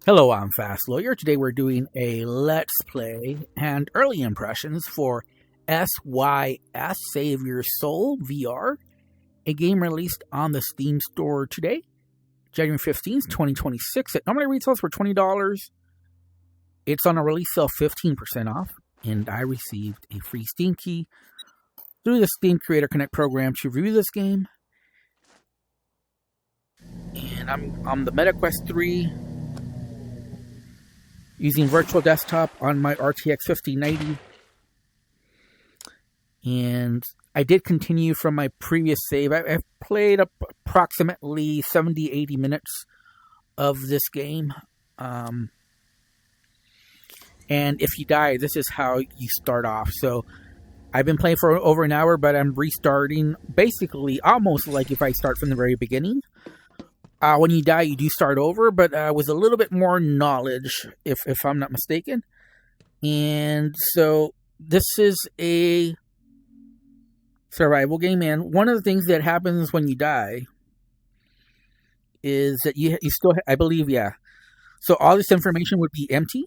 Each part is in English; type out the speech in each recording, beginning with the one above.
Hello, I'm Fast Lawyer. Today we're doing a Let's Play and early impressions for sYs, Save Your Soul VR, a game released on the Steam store today, January 15th, 2026. It normally retails for $20. It's on a release sale 15% off, and I received a free Steam key through the Steam Creator Connect program to review this game. And I'm on the MetaQuest 3. Using virtual desktop on my RTX 5090. And I did continue from my previous save. I've played approximately 70-80 minutes of this game. And if you die, this is how you start off. So I've been playing for over an hour, but I'm restarting basically almost like if I start from the very beginning. When you die, you do start over, but with a little bit more knowledge, if I'm not mistaken. And so this is a survival game, and one of the things that happens when you die is that you still, I believe, yeah. So all this information would be empty,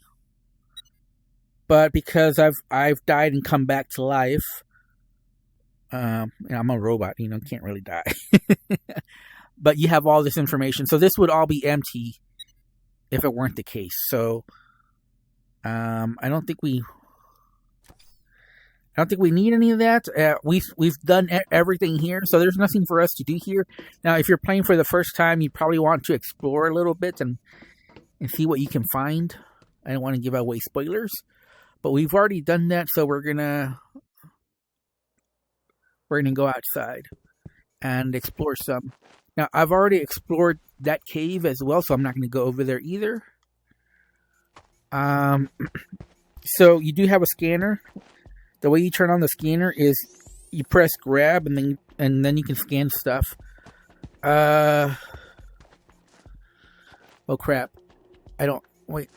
but because I've died and come back to life, and I'm a robot, can't really die. But you have all this information. So this would all be empty if it weren't the case. So I don't think we need any of that. We've done everything here, so there's nothing for us to do here. Now, if you're playing for the first time, you probably want to explore a little bit and see what you can find. I don't want to give away spoilers, but we've already done that, so we're gonna go outside and explore some. Now, I've already explored that cave as well, so I'm not going to go over there either. So you do have a scanner. The way you turn on the scanner is you press grab, and then you can scan stuff. Oh crap! Wait.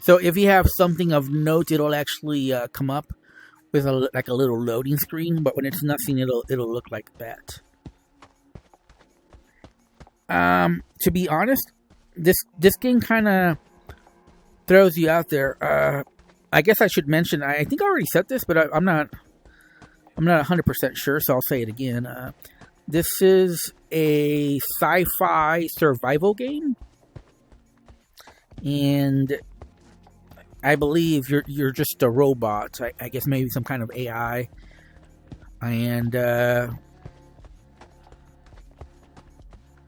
So if you have something of note, it'll actually come up with a little loading screen. But when it's nothing, it'll look like that. To be honest, this game kind of throws you out there. I guess I should mention. I think I already said this, but I'm not 100% sure, so I'll say it again. This is a sci-fi survival game, and I believe you're just a robot. I guess maybe some kind of AI, and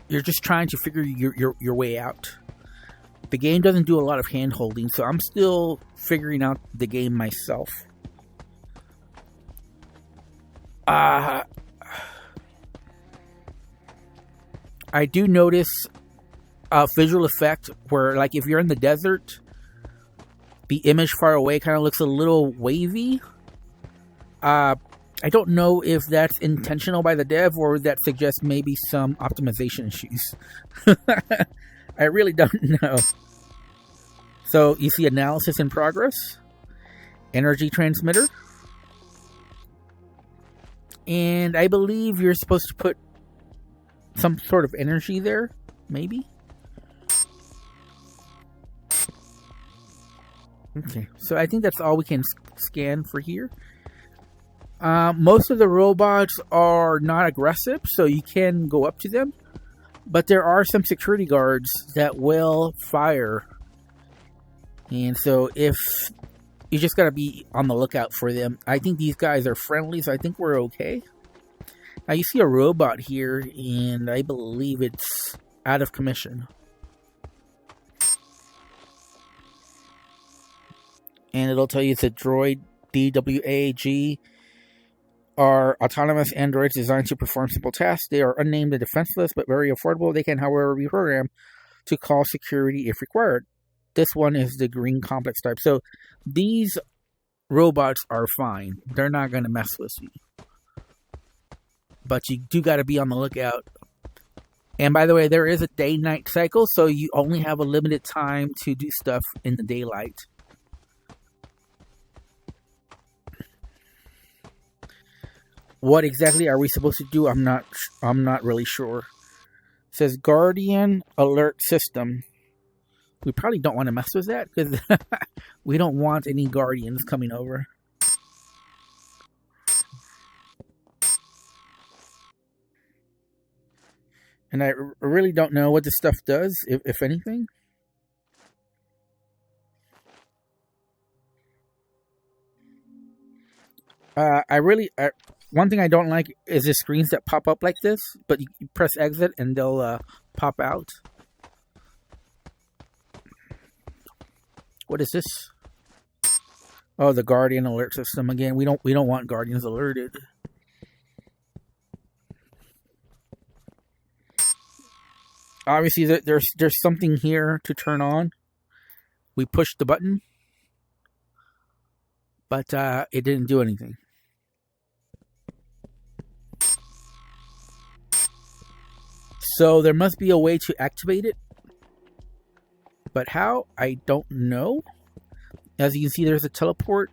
you're just trying to figure your way out. The game doesn't do a lot of hand holding, so I'm still figuring out the game myself. I do notice a visual effect where, like, if you're in the desert, the image far away kind of looks a little wavy. I don't know if that's intentional by the dev or that suggests maybe some optimization issues. I really don't know. So you see analysis in progress, energy transmitter, and I believe you're supposed to put some sort of energy there, maybe. Okay, so I think that's all we can scan for here. Most of the robots are not aggressive, so you can go up to them. But there are some security guards that will fire. And so if you just got to be on the lookout for them. I think these guys are friendly, so I think we're okay. Now you see a robot here, and I believe it's out of commission. And it'll tell you it's a droid. DWAG are autonomous androids designed to perform simple tasks. They are unnamed and defenseless, but very affordable. They can, however, be programmed to call security if required. This one is the green complex type. So these robots are fine. They're not going to mess with you. But you do got to be on the lookout. And by the way, there is a day-night cycle, so you only have a limited time to do stuff in the daylight. What exactly are we supposed to do? I'm not really sure. It says Guardian Alert System. We probably don't want to mess with that because we don't want any Guardians coming over. And I really don't know what this stuff does, if anything. One thing I don't like is the screens that pop up like this, but you press exit and they'll pop out. What is this? Oh, the Guardian alert system again. We don't want Guardians alerted. Obviously, there's something here to turn on. We pushed the button, but it didn't do anything. So there must be a way to activate it, but how? I don't know. As you can see, there's a teleport.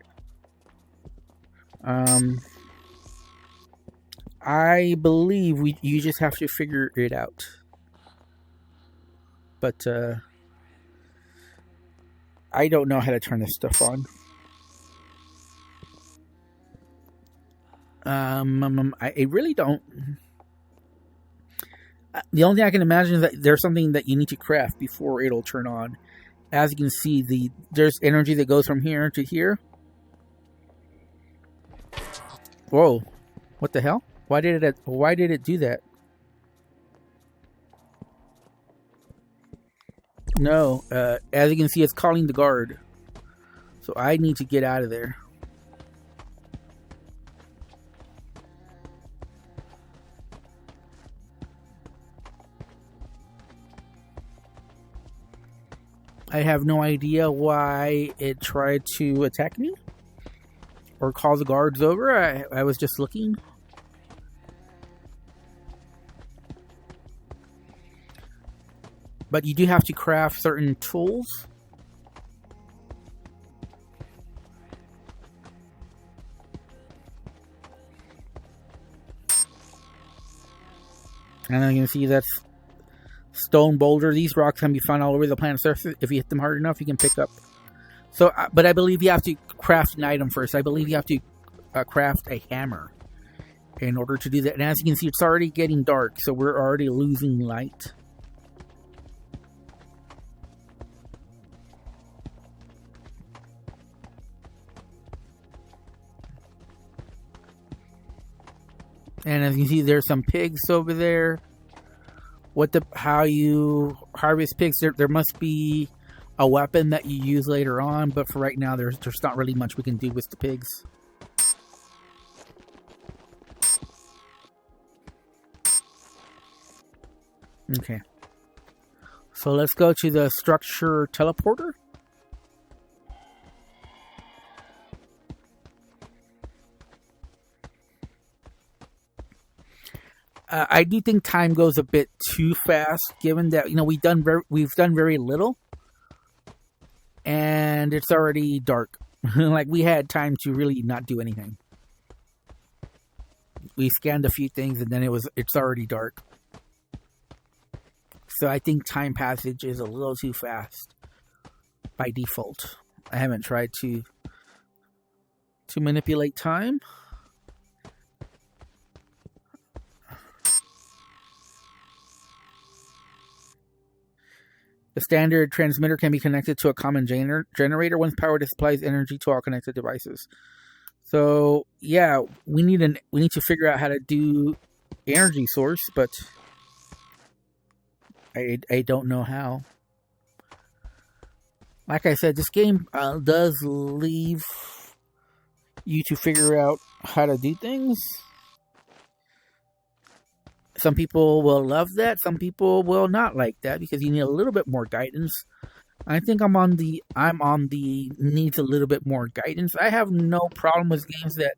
I believe you just have to figure it out. But I don't know how to turn this stuff on. I really don't. The only thing I can imagine is that there's something that you need to craft before it'll turn on. As you can see, there's energy that goes from here to here. Whoa! What the hell? Why did it do that? No, as you can see, it's calling the guard. So I need to get out of there. I have no idea why it tried to attack me or call the guards over. I was just looking. But you do have to craft certain tools. And then you can see that's stone boulder. These rocks can be found all over the planet's surface. If you hit them hard enough, you can pick up. So, but I believe you have to craft an item first. I believe you have to craft a hammer in order to do that. And as you can see, it's already getting dark, so we're already losing light. And as you can see, there's some pigs over there. How you harvest pigs? There must be a weapon that you use later on, but for right now, there's not really much we can do with the pigs. Okay. So let's go to the structure teleporter. I do think time goes a bit too fast, given that we've done very little, and it's already dark. Like we had time to really not do anything. We scanned a few things, and then it's already dark. So I think time passage is a little too fast by default. I haven't tried to manipulate time. The standard transmitter can be connected to a common generator. Once powered, it supplies energy to all connected devices. So yeah, we need to figure out how to do energy source, but I don't know how. Like I said, this game does leave you to figure out how to do things. Some people will love that. Some people will not like that because you need a little bit more guidance. I think I'm on the needs a little bit more guidance. I have no problem with games that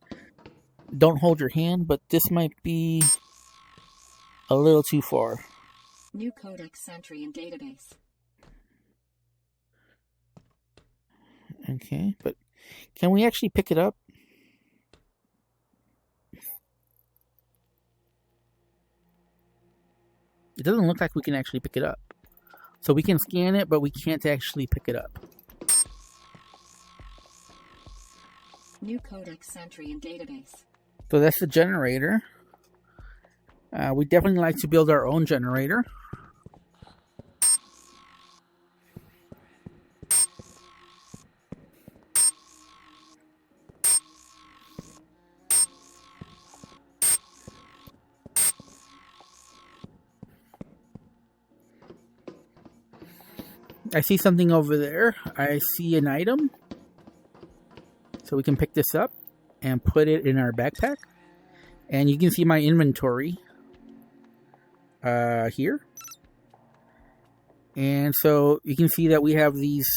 don't hold your hand, but this might be a little too far. New codex entry in database. Okay, but can we actually pick it up? it doesn't look like we can actually pick it up. So we can scan it, but we can't actually pick it up. New codex entry in database. So that's the generator. We definitely like to build our own generator. I see something over there. I see an item. So we can pick this up and put it in our backpack. And you can see my inventory here. And so you can see that we have these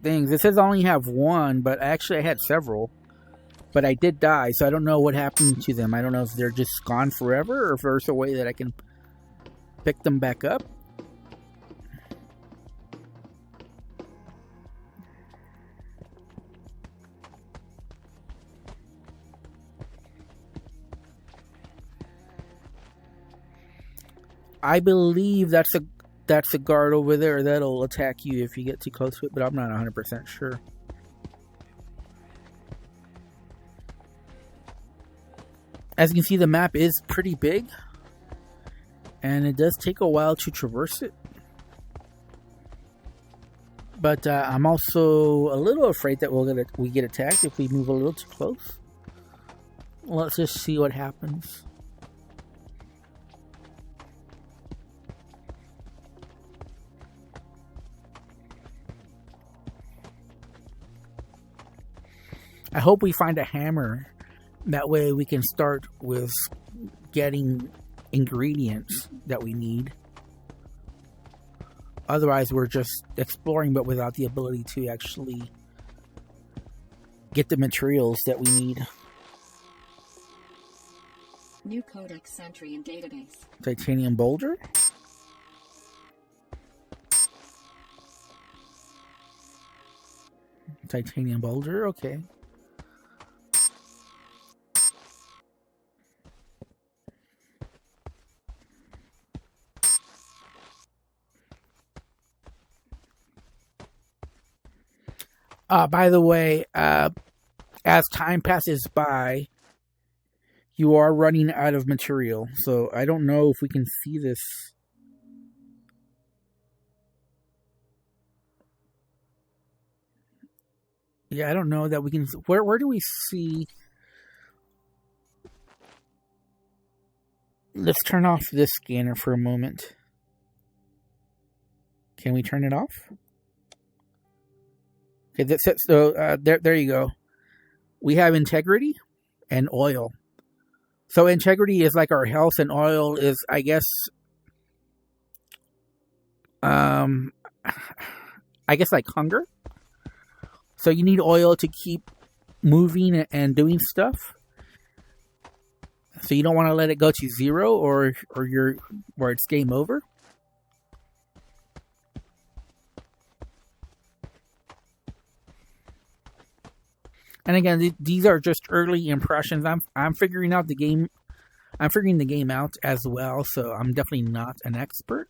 things. It says I only have one, but actually I had several. But I did die, so I don't know what happened to them. I don't know if they're just gone forever or if there's a way that I can pick them back up. I believe that's a guard over there that'll attack you if you get too close to it, but I'm not 100% sure. As you can see, the map is pretty big, and it does take a while to traverse it. But I'm also a little afraid that we get attacked if we move a little too close. Let's just see what happens. I hope we find a hammer. That way we can start with getting ingredients that we need. Otherwise we're just exploring but without the ability to actually get the materials that we need. New codex entry in database. Titanium boulder. Titanium boulder, okay. By the way, as time passes by, you are running out of material. So I don't know if we can see this. Yeah, I don't know that we can. Where do we see? Let's turn off this scanner for a moment. Can we turn it off? Okay, that's it. So there you go. We have integrity and oil. So integrity is like our health, and oil is, I guess, like hunger. So you need oil to keep moving and doing stuff. So you don't want to let it go to zero, or it's game over. And again, these are just early impressions. I'm figuring out the game. I'm figuring the game out as well, so I'm definitely not an expert.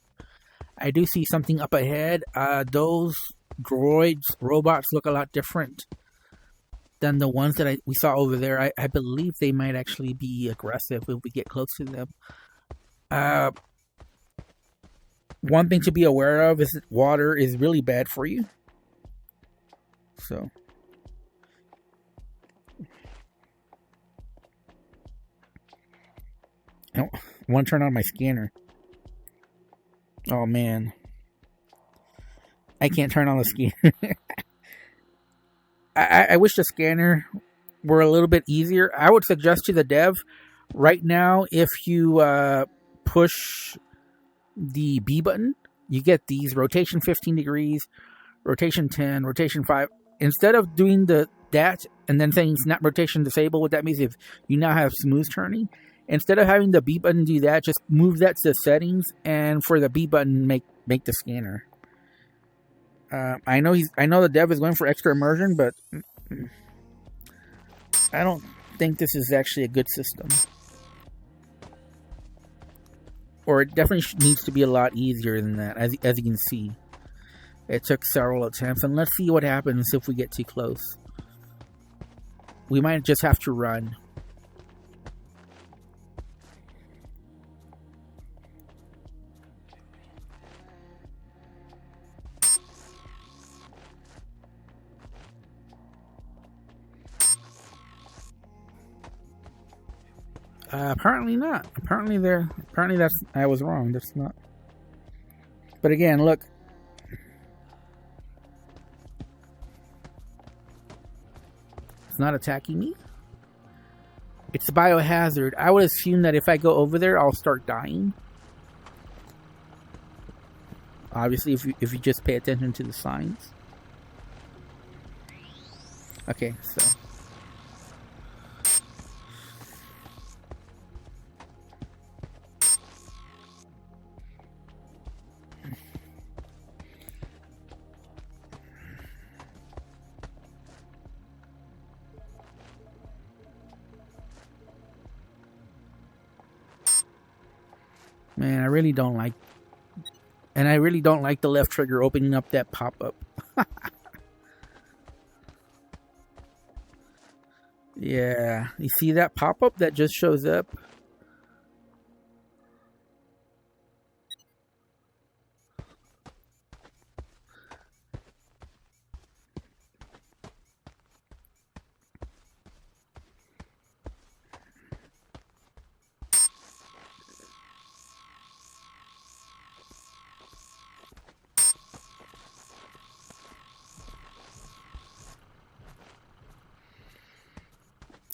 I do see something up ahead. Those robots look a lot different than the ones that we saw over there. I believe they might actually be aggressive if we get close to them. One thing to be aware of is that water is really bad for you. So. I want to turn on my scanner. Oh man. I can't turn on the scanner. I wish the scanner were a little bit easier. I would suggest to the dev, right now, if you push the B button, you get these rotation 15 degrees, rotation 10, rotation 5. Instead of doing that and then saying snap rotation disable, what that means is you now have smooth turning. Instead of having the B button do that, just move that to settings, and for the B button, make the scanner. I know the dev is going for extra immersion, but I don't think this is actually a good system. or it definitely needs to be a lot easier than that. As you can see, it took several attempts, and let's see what happens if we get too close. We might just have to run. Apparently not. Apparently that's, I was wrong. That's not. But again, look. It's not attacking me. It's a biohazard. I would assume that if I go over there, I'll start dying. Obviously, if you just pay attention to the signs. Okay, so. Man, I really don't like, and I really don't like the left trigger opening up that pop-up. Yeah, you see that pop-up that just shows up?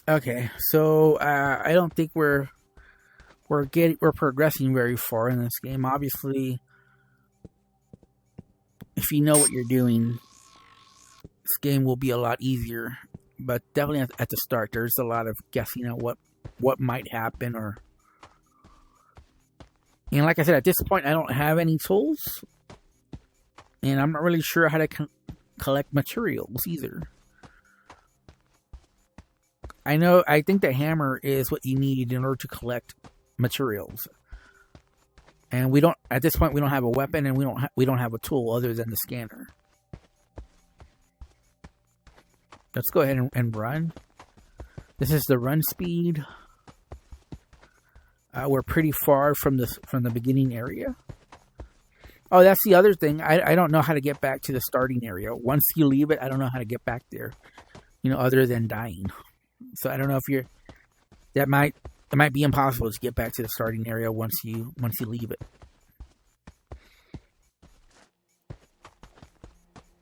Okay, so I don't think we're progressing very far in this game. Obviously, if you know what you're doing, this game will be a lot easier. But definitely at the start, there's a lot of guessing at what might happen, and like I said, at this point, I don't have any tools, and I'm not really sure how to collect materials either. I think the hammer is what you need in order to collect materials. And at this point we don't have a weapon, and we don't have a tool other than the scanner. Let's go ahead and run. This is the run speed. We're pretty far from the beginning area. Oh, that's the other thing. I don't know how to get back to the starting area. Once you leave it, I don't know how to get back there. Other than dying. So I don't know if it might be impossible to get back to the starting area once you leave it.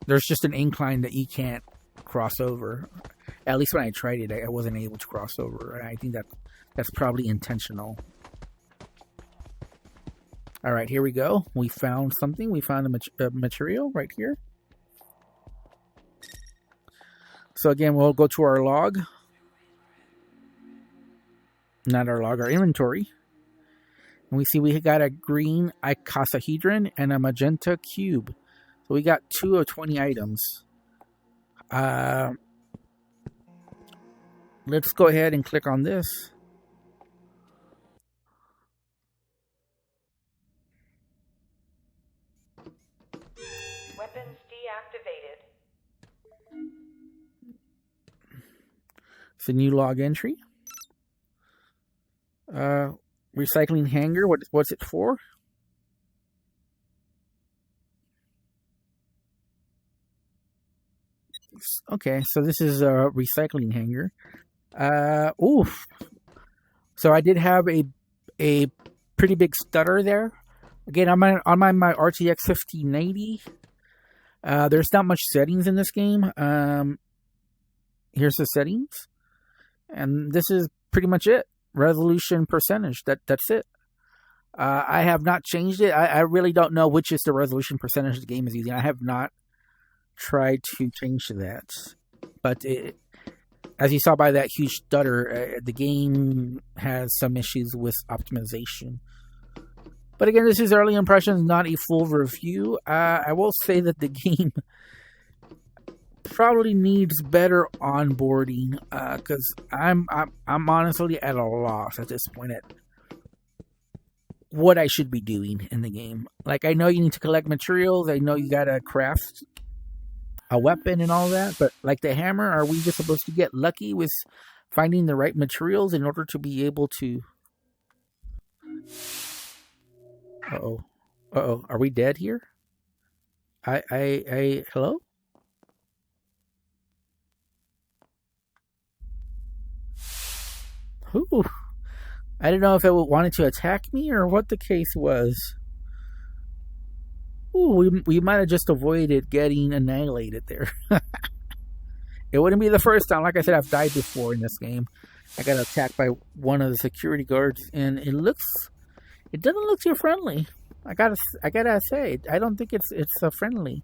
There's just an incline that you can't cross over. At least when I tried it, I wasn't able to cross over. And I think that's probably intentional. All right, here we go. We found something. We found a material right here. So again, we'll go to our log. Not our log, our inventory. And we see we got a green icosahedron and a magenta cube. So we got 2 of 20 items. Let's go ahead and click on this. Weapons deactivated. It's a new log entry. Recycling hanger. What's it for? Okay, so this is a recycling hanger. Oof. So I did have a pretty big stutter there. Again, on my RTX 1580. There's not much settings in this game. Here's the settings, and this is pretty much it. Resolution percentage. That's it. I have not changed it. I really don't know which is the resolution percentage the game is using. I have not tried to change that, but as you saw by that huge stutter, the game has some issues with optimization. But again, this is early impressions, not a full review. I will say that the game probably needs better onboarding, because I'm honestly at a loss at this point what I should be doing in the game. Like, I know you need to collect materials. I know you gotta craft a weapon and all that. But like the hammer, are we just supposed to get lucky with finding the right materials in order to be able to... Uh-oh. Uh-oh. Are we dead here? Hello? Ooh. I didn't know if it wanted to attack me or what the case was. Ooh, we might have just avoided getting annihilated there. It wouldn't be the first time. Like I said, I've died before in this game. I got attacked by one of the security guards, and it doesn't look too friendly. I gotta say, I don't think it's friendly.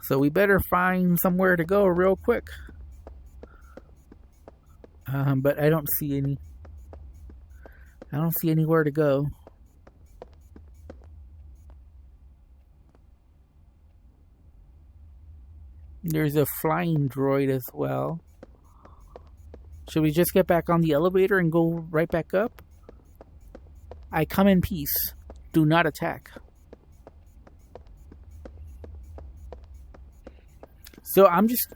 So we better find somewhere to go real quick. But I don't see any. I don't see anywhere to go. There's a flying droid as well. Should we just get back on the elevator and go right back up? I come in peace. Do not attack. So I'm just...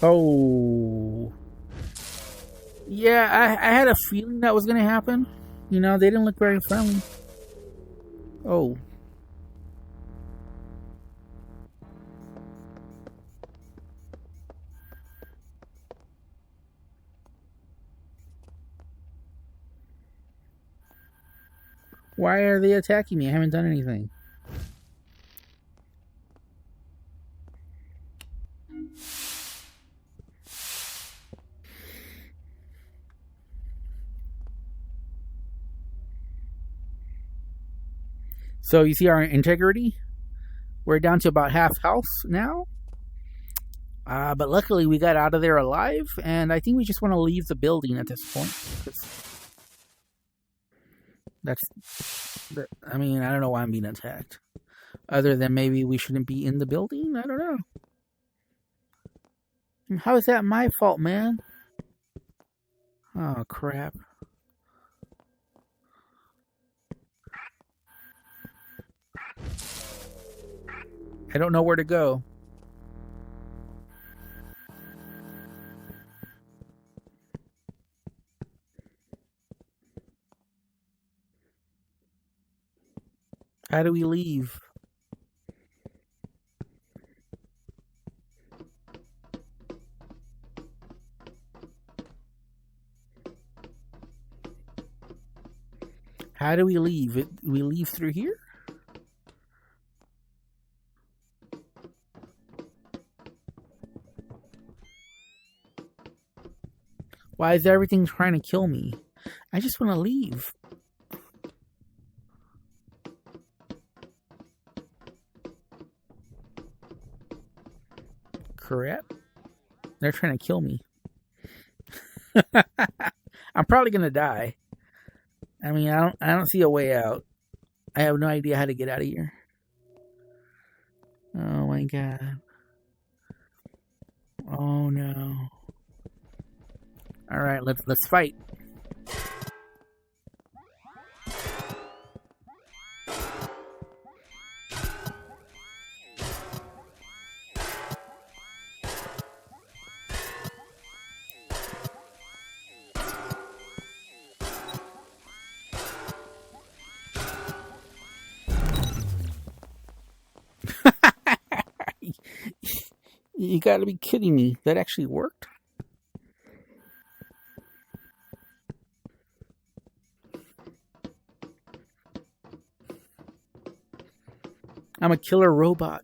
Oh. Yeah, I had a feeling that was going to happen. You know, they didn't look very friendly. Oh. Why are they attacking me? I haven't done anything. So you see our integrity? We're down to about half health now. But luckily we got out of there alive, and I think we just want to leave the building at this point. I mean, I don't know why I'm being attacked. Other than maybe we shouldn't be in the building? I don't know. How is that my fault, man? Oh, crap. I don't know where to go. How do we leave? How do we leave? We leave through here? Why is everything trying to kill me? I just want to leave. Crap. They're trying to kill me. I'm probably going to die. I mean, I don't see a way out. I have no idea how to get out of here. Oh my god. Oh no. All right, let's fight. You gotta be kidding me. That actually worked? I'm a killer robot.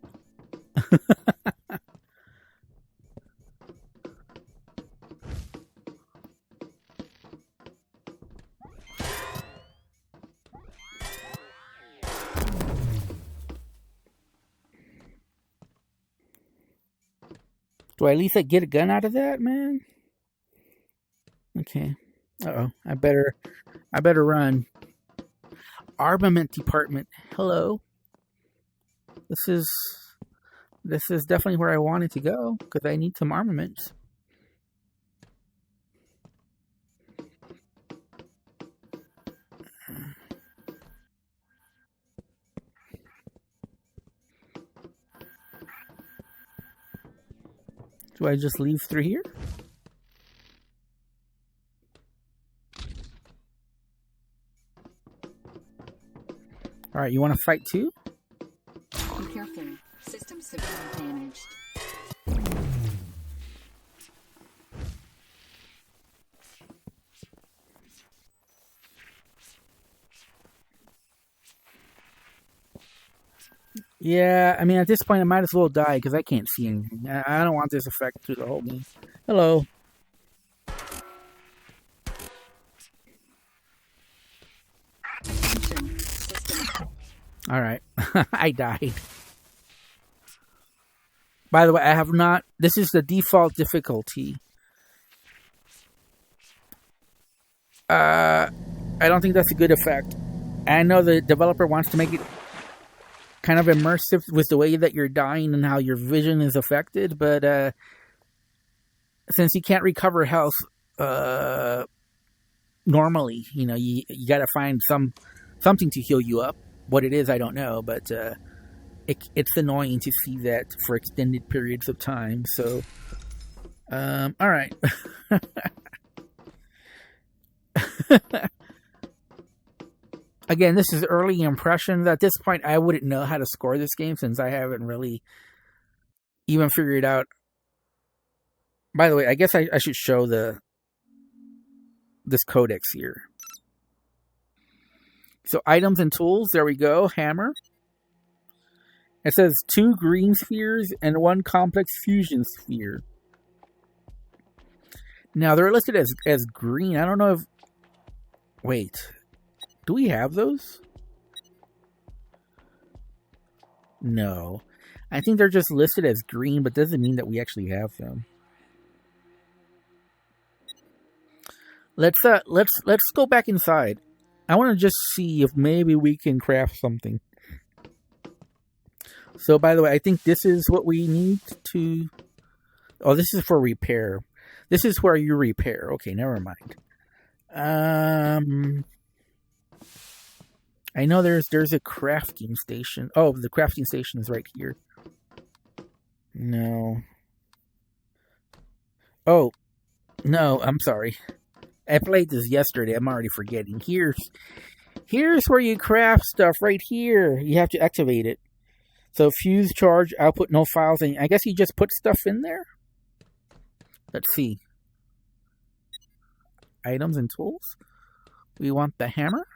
Do I at least get a gun out of that, man? Okay. Uh-oh. I better run. Armament department. Hello. This This is definitely where I wanted to go, because I need some armaments. Do I just leave through here? Alright, you want to fight too? Be careful. System severely damaged. Yeah, I mean, at this point, I might as well die because I can't see anything. I don't want this effect through the whole game. Hello. Attention. System. Alright. I died. By the way, I have not... This is the default difficulty. I don't think that's a good effect. I know the developer wants to make it kind of immersive with the way that you're dying and how your vision is affected, but since you can't recover health normally, you know, you got to find something to heal you up. What it is, I don't know, but it's annoying to see that for extended periods of time. So, all right. Again, this is early impressions. At this point, I wouldn't know how to score this game since I haven't really even figured out. By the way, I guess I should show this codex here. So items and tools, there we go. Hammer. It says 2 green spheres and 1 complex fusion sphere. Now they're listed as green. I don't know if... Wait. Do we have those? No. I think they're just listed as green, but doesn't mean that we actually have them. Let's go back inside. I want to just see if maybe we can craft something. So, by the way, I think this is what we need to... Oh, this is for repair. This is where you repair. Okay, never mind. I know there's a crafting station. Oh, the crafting station is right here. No. Oh, no, I'm sorry. I played this yesterday. I'm already forgetting. Here's where you craft stuff right here. You have to activate it. So fuse, charge, output, no files. And I guess you just put stuff in there. Let's see. Items and tools. We want the hammer.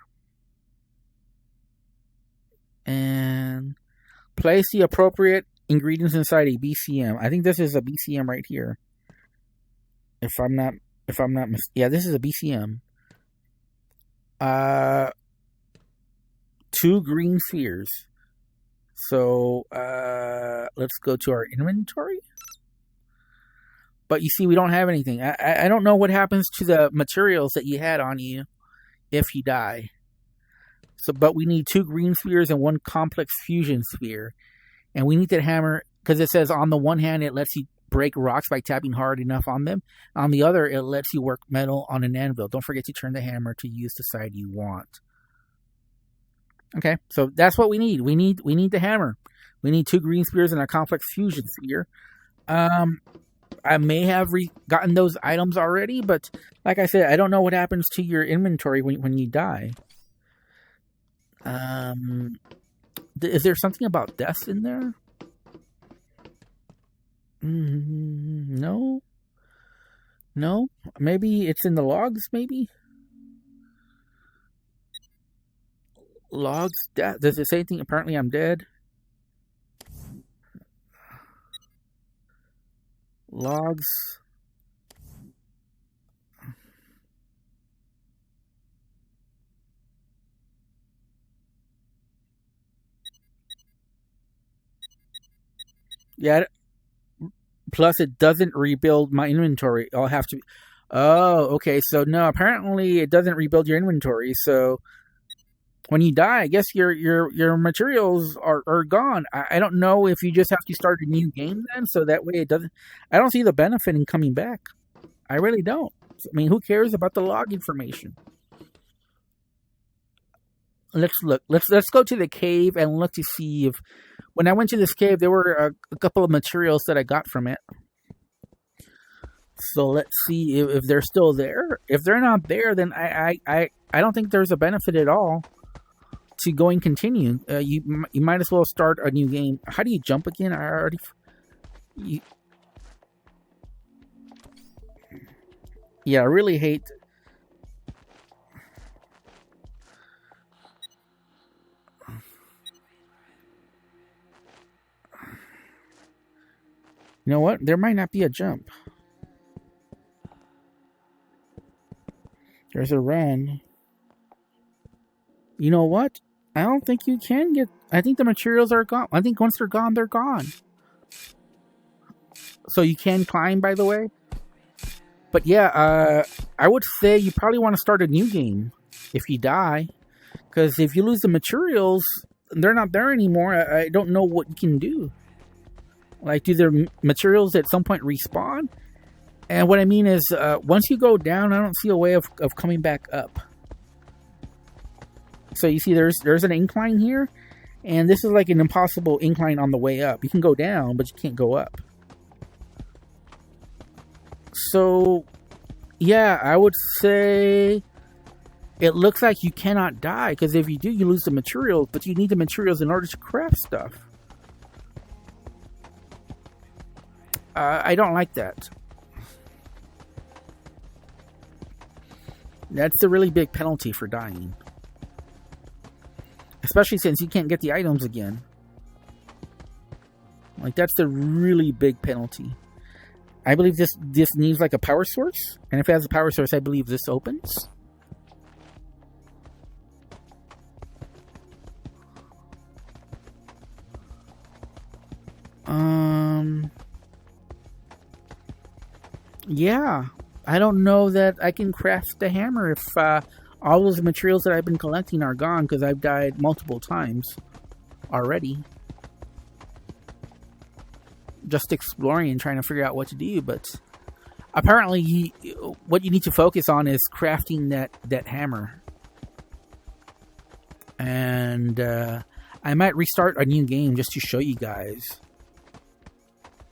And place the appropriate ingredients inside a BCM. I think this is a BCM right here. If I'm not yeah, this is a BCM. 2 green spheres. So let's go to our inventory. But you see, we don't have anything. I don't know what happens to the materials that you had on you if you die. So, but we need 2 green spheres and 1 complex fusion sphere. And we need that hammer, because it says on the one hand, it lets you break rocks by tapping hard enough on them. On the other, it lets you work metal on an anvil. Don't forget to turn the hammer to use the side you want. Okay, so that's what we need. We need the hammer. We need 2 green spheres and a complex fusion sphere. I may have gotten those items already, but like I said, I don't know what happens to your inventory when you die. Is there something about death in there? No. Maybe it's in the logs. Maybe logs. Death. Does it say anything? Apparently, I'm dead. Logs. Yeah. Plus, it doesn't rebuild my inventory. I'll have to... Oh, okay. So, no, apparently it doesn't rebuild your inventory. So, when you die, I guess your materials are gone. I don't know if you just have to start a new game then, so that way it doesn't. I don't see the benefit in coming back. I really don't. I mean, who cares about the log information? Let's look. Let's go to the cave and look to see if when I went to this cave there were a couple of materials that I got from it. So let's see if they're still there. If they're not there, then I don't think there's a benefit at all to going continue. You might as well start a new game. How do you jump again? I already. Yeah, I really hate. You know what? There might not be a jump. There's a run. You know what? I don't think you can get... I think the materials are gone. I think once they're gone, they're gone. So you can climb, by the way. But yeah, I would say you probably want to start a new game if you die. Because if you lose the materials, they're not there anymore. I don't know what you can do. Like, do their materials at some point respawn? And what I mean is, once you go down, I don't see a way of coming back up. So you see there's an incline here. And this is like an impossible incline on the way up. You can go down, but you can't go up. So, yeah, I would say it looks like you cannot die. Because if you do, you lose the materials. But you need the materials in order to craft stuff. I don't like that. That's a really big penalty for dying. Especially since you can't get the items again. Like, that's a really big penalty. I believe this needs like a power source. And if it has a power source, I believe this opens. Yeah. I don't know that I can craft the hammer if all those materials that I've been collecting are gone because I've died multiple times already. Just exploring and trying to figure out what to do, but apparently what you need to focus on is crafting that hammer. And I might restart a new game just to show you guys.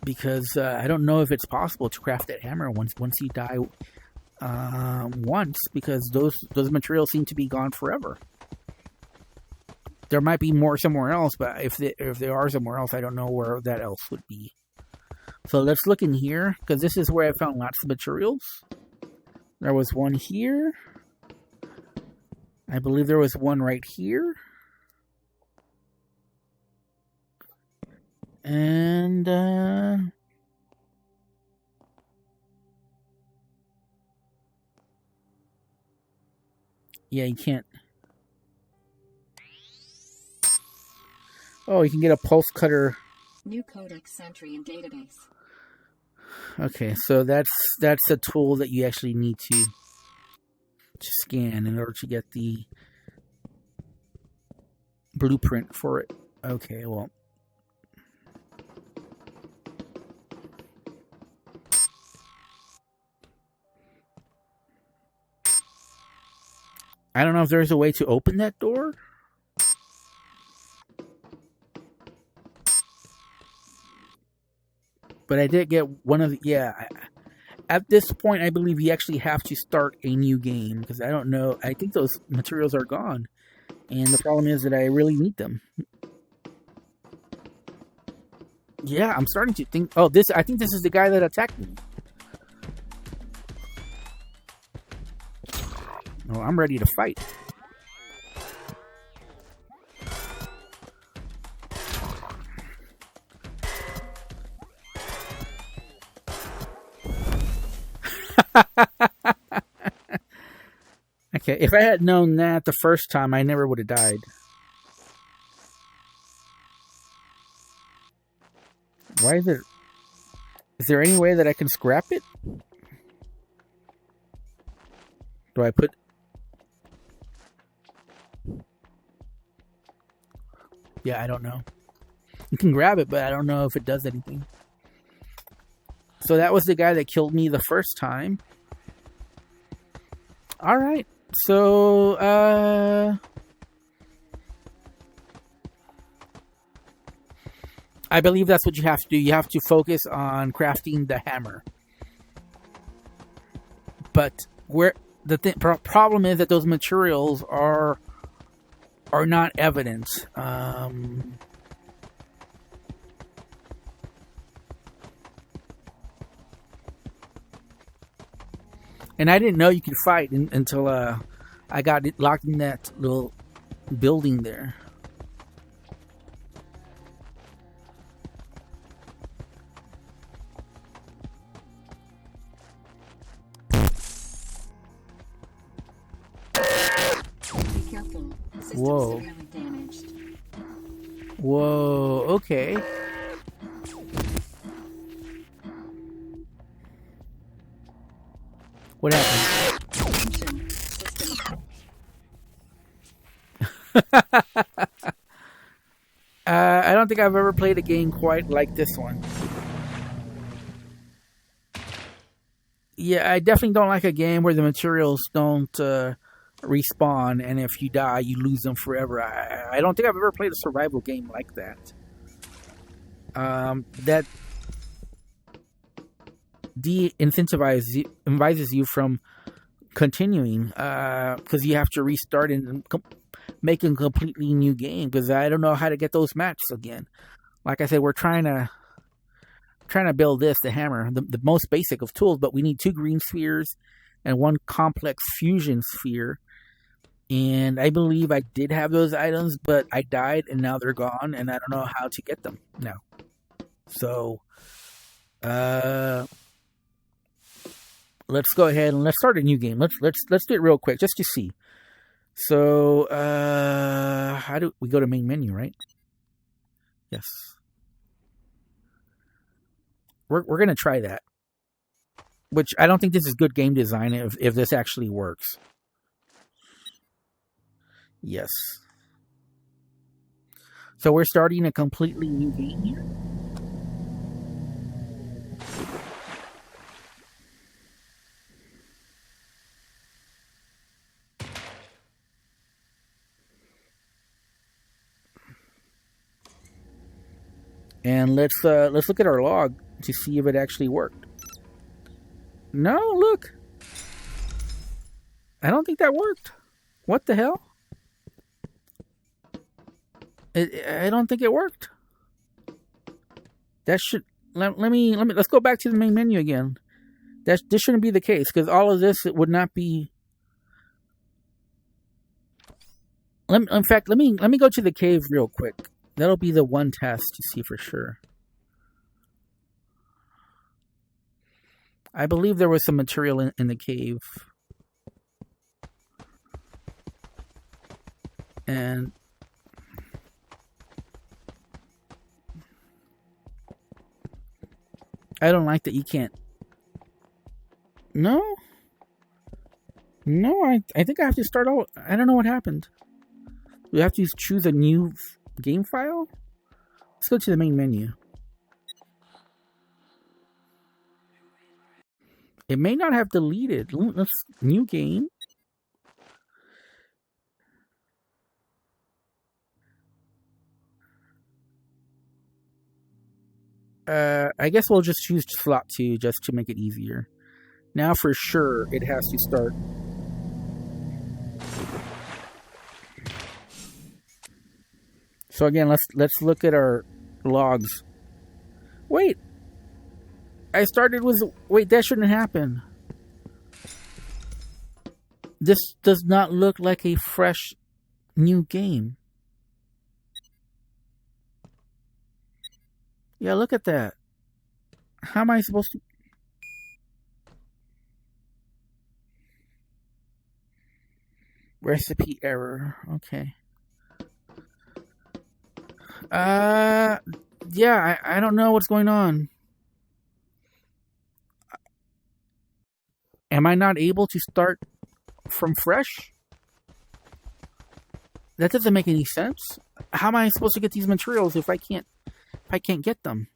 Because I don't know if it's possible to craft that hammer once you die once, because those materials seem to be gone forever. There might be more somewhere else, but if they are somewhere else, I don't know where that else would be. So let's look in here, because this is where I found lots of materials. There was one here. I believe there was one right here. And yeah, you can't. Oh, you can get a pulse cutter. New codex entry in database. Okay, so that's a tool that you actually need to scan in order to get the blueprint for it. Okay, well. I don't know if there's a way to open that door. But I did get one of the... Yeah. At this point, I believe you actually have to start a new game. Because I don't know. I think those materials are gone. And the problem is that I really need them. Yeah, I'm starting to think... Oh, I think this is the guy that attacked me. Oh, I'm ready to fight. Okay, if I had known that the first time, I never would have died. Why is it... Is there any way that I can scrap it? Do I put... Yeah, I don't know. You can grab it, but I don't know if it does anything. So that was the guy that killed me the first time. Alright. So, I believe that's what you have to do. You have to focus on crafting the hammer. But where the problem is that those materials are not evident. And I didn't know you could fight until I got locked in that little building there. Be careful. System Whoa. severely damaged. Whoa, okay. What happened? Attention. System. I don't think I've ever played a game quite like this one. Yeah, I definitely don't like a game where the materials don't respawn, and if you die, you lose them forever. I don't think I've ever played a survival game like that. That de-incentivizes you from continuing because you have to restart and make a completely new game, because I don't know how to get those matches again. Like I said, we're trying to build the hammer, the most basic of tools, but we need 2 green spheres and 1 complex fusion sphere. And I believe I did have those items, but I died and now they're gone, and I don't know how to get them now. So, let's go ahead and let's start a new game. Let's do it real quick just to see. So, how do we go to main menu, right? Yes. We're gonna try that. Which I don't think this is good game design if this actually works. Yes. So we're starting a completely new game here. And let's look at our log to see if it actually worked. No, look. I don't think that worked. What the hell? I don't think it worked. That should let's go back to the main menu again. This shouldn't be the case, because all of this would not be. In fact, let me go to the cave real quick. That'll be the one test to see for sure. I believe there was some material in the cave. And I don't like that you can't. No, I think I have to start out. I don't know what happened. We have to choose a new game file. Let's go to the main menu. It may not have deleted. Let's new game. I guess we'll just choose slot 2 just to make it easier. Now for sure it has to start. So again, let's look at our logs. Wait. I started with... Wait, that shouldn't happen. This does not look like a fresh new game. Yeah, look at that. How am I supposed to... Recipe error. Okay. Yeah, I don't know what's going on. Am I not able to start from fresh? That doesn't make any sense. How am I supposed to get these materials if I can't get them?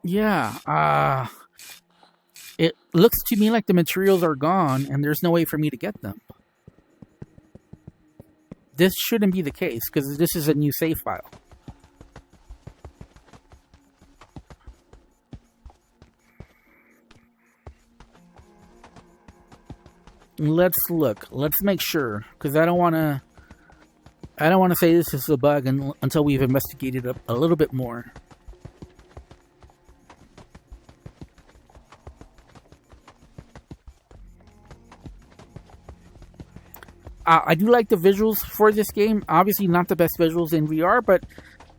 Yeah, it looks to me like the materials are gone and there's no way for me to get them. This shouldn't be the case because this is a new save file. Let's look. Let's make sure because I don't want to say this is a bug until we've investigated a little bit more. I do like the visuals for this game. Obviously, not the best visuals in VR, but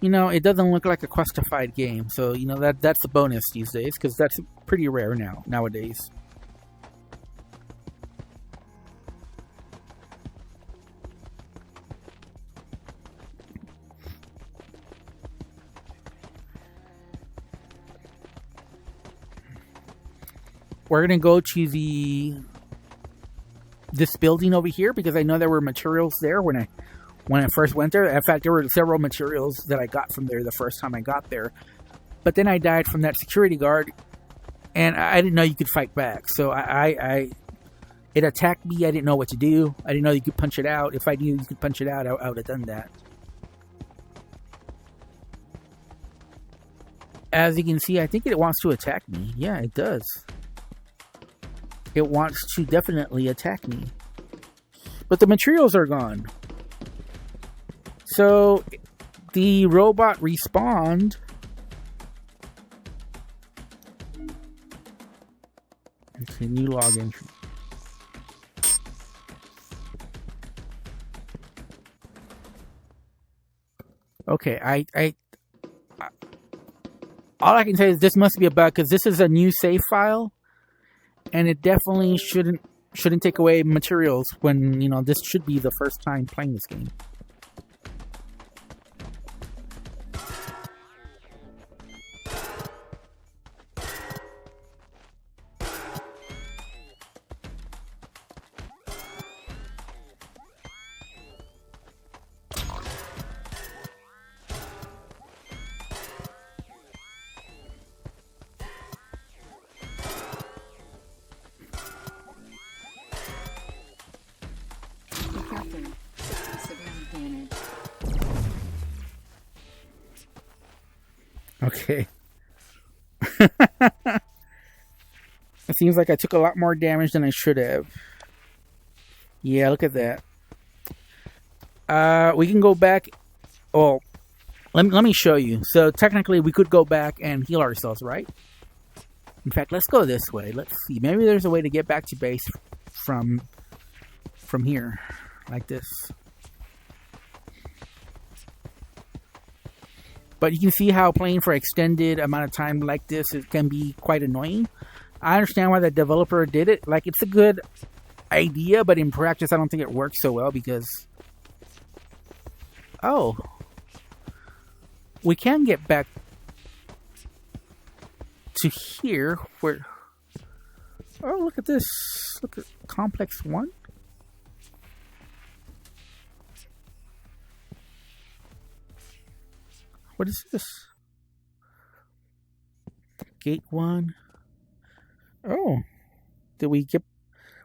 you know, it doesn't look like a questified game. So you know that's a bonus these days because that's pretty rare nowadays. We're gonna go to this building over here because I know there were materials there when I first went there. In fact, there were several materials that I got from there the first time I got there. But then I died from that security guard, and I didn't know you could fight back. So it attacked me. I didn't know what to do. I didn't know you could punch it out. If I knew you could punch it out, I would have done that. As you can see, I think it wants to attack me. Yeah, it does. It wants to definitely attack me. But the materials are gone. So the robot respawned. Okay, new login. Okay, I all I can say is this must be a bug because this is a new save file. And it definitely shouldn't take away materials when, you know, this should be the first time playing this game. Okay. It seems like I took a lot more damage than I should have. Yeah, look at that. We can go back. Oh, let me show you. So technically, we could go back and heal ourselves, right? In fact, let's go this way. Let's see. Maybe there's a way to get back to base from here, like this. But you can see how playing for extended amount of time like this, it can be quite annoying. I understand why the developer did it. Like, it's a good idea, but in practice, I don't think it works so well because... Oh. We can get back to here where... Oh, look at this. Look at Complex 1. What is this? Gate 1. Oh. Did we get...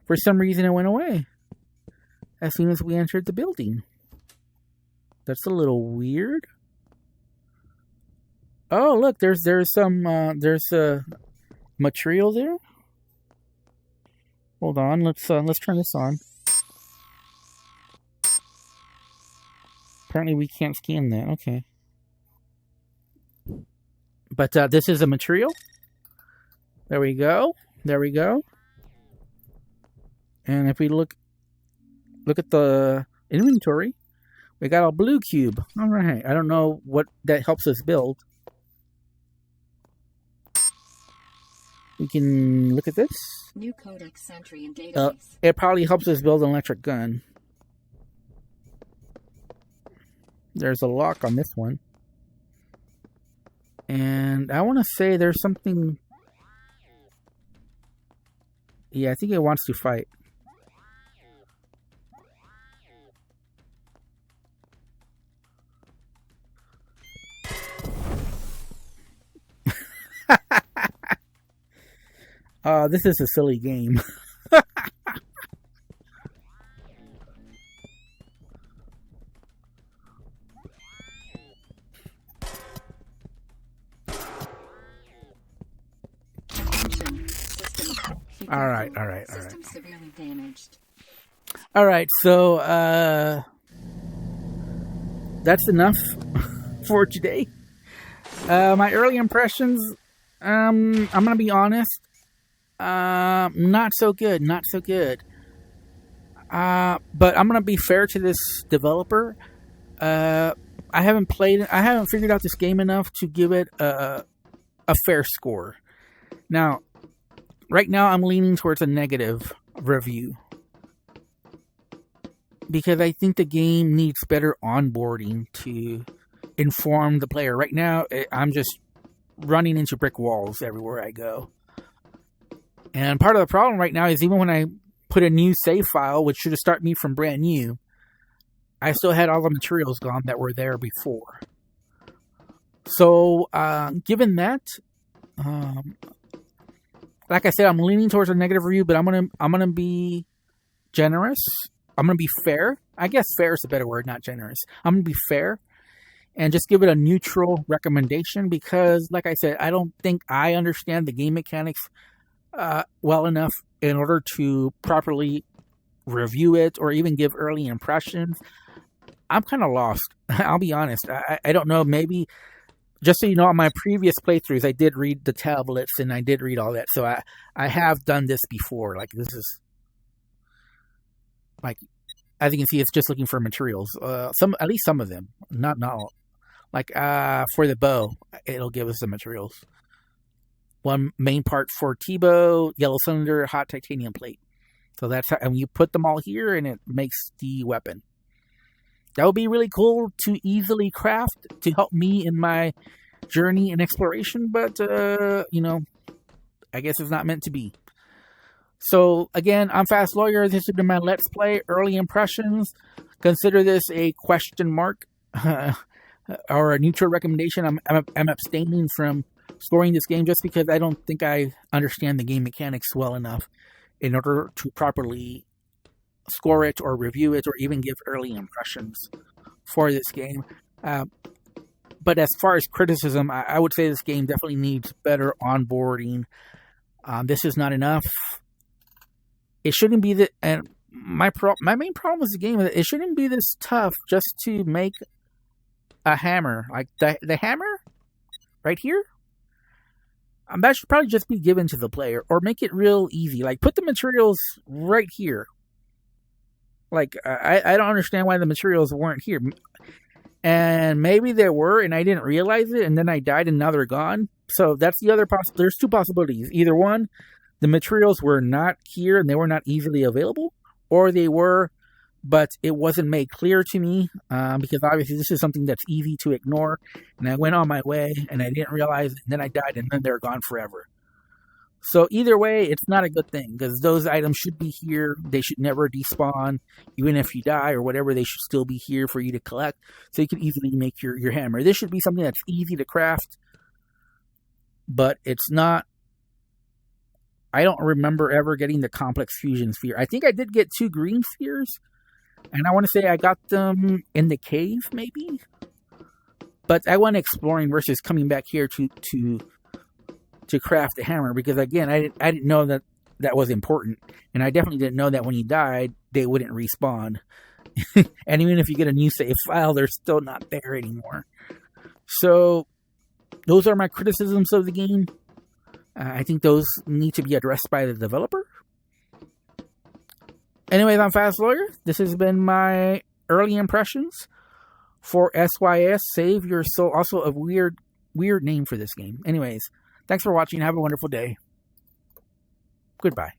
For some reason it went away. As soon as we entered the building. That's a little weird. Oh, look, there's some material there. Hold on, let's turn this on. Apparently we can't scan that. Okay. But this is a material. There we go. There we go. And if we look at the inventory, we got a blue cube. All right. I don't know what that helps us build. We can look at this. New codex entry and database. It probably helps us build an electric gun. There's a lock on this one. And I want to say there's something... Yeah, I think it wants to fight. This is a silly game. All right. System severely damaged. All right, so that's enough for today. My early impressions, I'm gonna be honest, not so good. But I'm gonna be fair to this developer. I haven't figured out this game enough to give it a fair score. Now, right now, I'm leaning towards a negative review. Because I think the game needs better onboarding to inform the player. Right now, I'm just running into brick walls everywhere I go. And part of the problem right now is even when I put a new save file, which should have started me from brand new, I still had all the materials gone that were there before. So, given that, like I said, I'm leaning towards a negative review, but I'm gonna be generous. I'm gonna be fair. I guess fair is a better word, not generous. I'm gonna be fair and just give it a neutral recommendation because, like I said, I don't think I understand the game mechanics well enough in order to properly review it or even give early impressions. I'm kind of lost. I'll be honest. I don't know. Maybe, just so you know, on my previous playthroughs, I did read the tablets and I did read all that. So I have done this before. Like, this is, like, as you can see, it's just looking for materials. At least some of them. Not all. Like, for the bow, it'll give us the materials. One main part for T-bow, yellow cylinder, hot titanium plate. So that's how, and you put them all here and it makes the weapon. That would be really cool to easily craft to help me in my journey and exploration, but, you know, I guess it's not meant to be. So, again, I'm Fast Lawyer. This has been my Let's Play Early Impressions. Consider this a question mark or a neutral recommendation. I'm abstaining from scoring this game just because I don't think I understand the game mechanics well enough in order to properly score it or review it or even give early impressions for this game. But as far as criticism, I would say this game definitely needs better onboarding. This is not enough. It shouldn't be and my main problem with the game is it shouldn't be this tough just to make a hammer. Like the hammer right here. That should probably just be given to the player or make it real easy. Like put the materials right here. Like I don't understand why the materials weren't here. And maybe there were and I didn't realize it and then I died and now they're gone. So that's the other there's two possibilities. Either one, the materials were not here and they were not easily available, or they were, but it wasn't made clear to me because obviously this is something that's easy to ignore. And I went on my way and I didn't realize it, and then I died and then they're gone forever. So either way, it's not a good thing because those items should be here. They should never despawn. Even if you die or whatever, they should still be here for you to collect so you can easily make your hammer. This should be something that's easy to craft, but it's not. I don't remember ever getting the complex fusion sphere. I think I did get 2 green spheres, and I want to say I got them in the cave, maybe. But I went exploring versus coming back here to craft the hammer because, again, I didn't know that was important, and I definitely didn't know that when you died, they wouldn't respawn. And even if you get a new save file, they're still not there anymore. So those are my criticisms of the game. I think those need to be addressed by the developer. Anyways, I'm Fast Lawyer. This has been my early impressions for sYs. Save Your Soul. Also a weird name for this game. Anyways, thanks for watching. Have a wonderful day. Goodbye.